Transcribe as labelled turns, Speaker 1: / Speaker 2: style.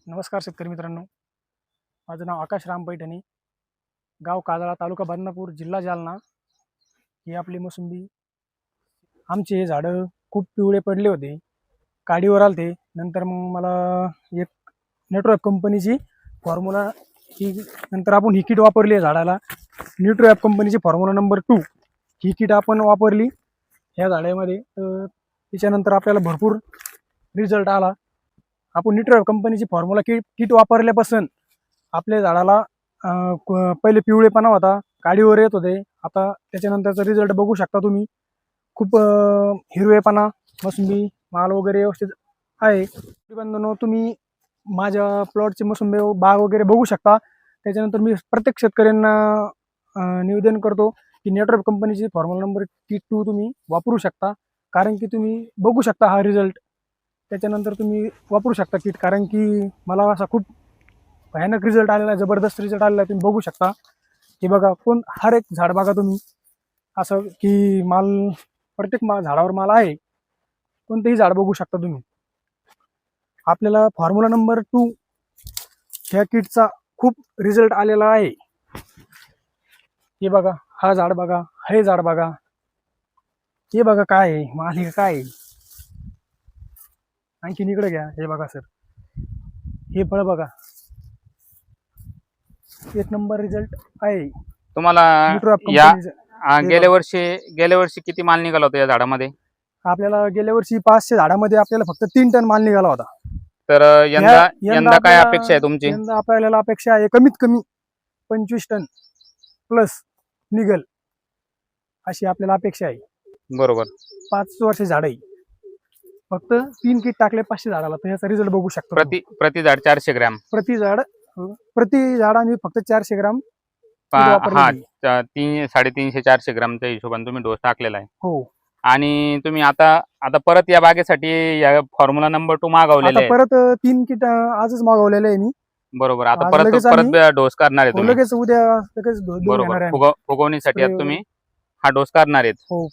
Speaker 1: नमस्कार शेतकरी मित्रांनो, माझं नाव आकाश राम पैठणी, गाव काजळा, तालुका बदनापूर, जिल्हा जालना. ही आपली मोसंबी. आमचे हे झाडं खूप पिवळे पडले होते, काडीवर आलते. नंतर मग मला एक नेटवर्क कंपनीची फॉर्म्युला ही नंतर आपण ही किट वापरली आहे झाडाला. न्यूट्रोॲप कंपनीची फॉर्म्युला नंबर 2 ही किट आपण वापरली ह्या झाडामध्ये. तर त्याच्यानंतर आपल्याला भरपूर रिझल्ट आला. आपण न्यूट्रोॲप कंपनीची फॉर्म्युला किट वापरल्यापासून आपल्या झाडाला पहिले पिवळेपणा होता, काडीवर येत होते. आता त्याच्यानंतरचा रिझल्ट बघू शकता तुम्ही. खूप हिरवेपणा, मोसंबी माल वगैरे व्यवस्थित आहे. बंधूंनो, तुम्ही माझ्या प्लॉटचे मोसंबी बाग वगैरे बघू शकता. त्याच्यानंतर मी प्रत्येक शेतकऱ्यांना निवेदन करतो की नेटवर्क कंपनीची फॉर्म्युला नंबर 2 तुम्ही वापरू शकता, कारण की तुम्ही बघू शकता हा रिझल्ट. त्याच्यानंतर तुम्ही वापरू शकता किट, कारण की मला असा खूप भयानक रिझल्ट आलेला आहे, जबरदस्त रिझल्ट आलेला आहे. तुम्ही बघू शकता की बघा, हर एक झाड बघा तुम्ही, असं की माल प्रत्येक झाडावर माल आहे. कोणतेही झाड बघू शकता तुम्ही. आपल्याला फॉर्म्युला नंबर 2 ह्या किटचा खूप रिझल्ट आलेला आहे. हे बघा, हा झाड बघा, हे झाड बघा, हे बघा काय आहे माल, हे काय आहे. आणखीन इकडे घ्या, हे बघा सर, हे फळ बघा, एक नंबर रिझल्ट आहे
Speaker 2: तुम्हाला
Speaker 1: न्यूट्रोॲप
Speaker 2: या
Speaker 1: कंपनीचा.
Speaker 2: गेल्या वर्षी किती माल निघाला होता या झाडामध्ये?
Speaker 1: आपल्याला गेल्या वर्षी 500 झाडामध्ये आपल्याला फक्त 3 टन माल निघाला होता.
Speaker 2: तर यंदा काय अपेक्षा आहे तुमची?
Speaker 1: यंदा आपल्याला अपेक्षा आहे कमीत कमी 25 टन प्लस निघल, अशी आपल्याला अपेक्षा आहे.
Speaker 2: बरोबर.
Speaker 1: 5 वर्ष झाड आहे, फक्त 3 किट टाकले 500 झाडाला, तर ह्याचा रिझल्ट बघू शकतो.
Speaker 2: प्रति झाड 400 ग्रॅम
Speaker 1: प्रति झाड आम्ही फक्त 400 ग्राम
Speaker 2: हा 350-400 ग्रामच्या हिशोबाने तुम्ही डोस टाकलेला आहे.
Speaker 1: हो.
Speaker 2: आणि तुम्ही आता परत या बागेसाठी या फॉर्म्युला नंबर 2 मागवलेला आहे.
Speaker 1: परत 3 किट आजच मागवलेले आहे मी.
Speaker 2: बरोबर. आता
Speaker 1: आज
Speaker 2: परत डोस करणार आहे तुम्ही?
Speaker 1: लगेच उद्या लगेच
Speaker 2: बरोबर. फुगवणीसाठी आता तुम्ही हा डोस करणार आहेत.
Speaker 1: हो.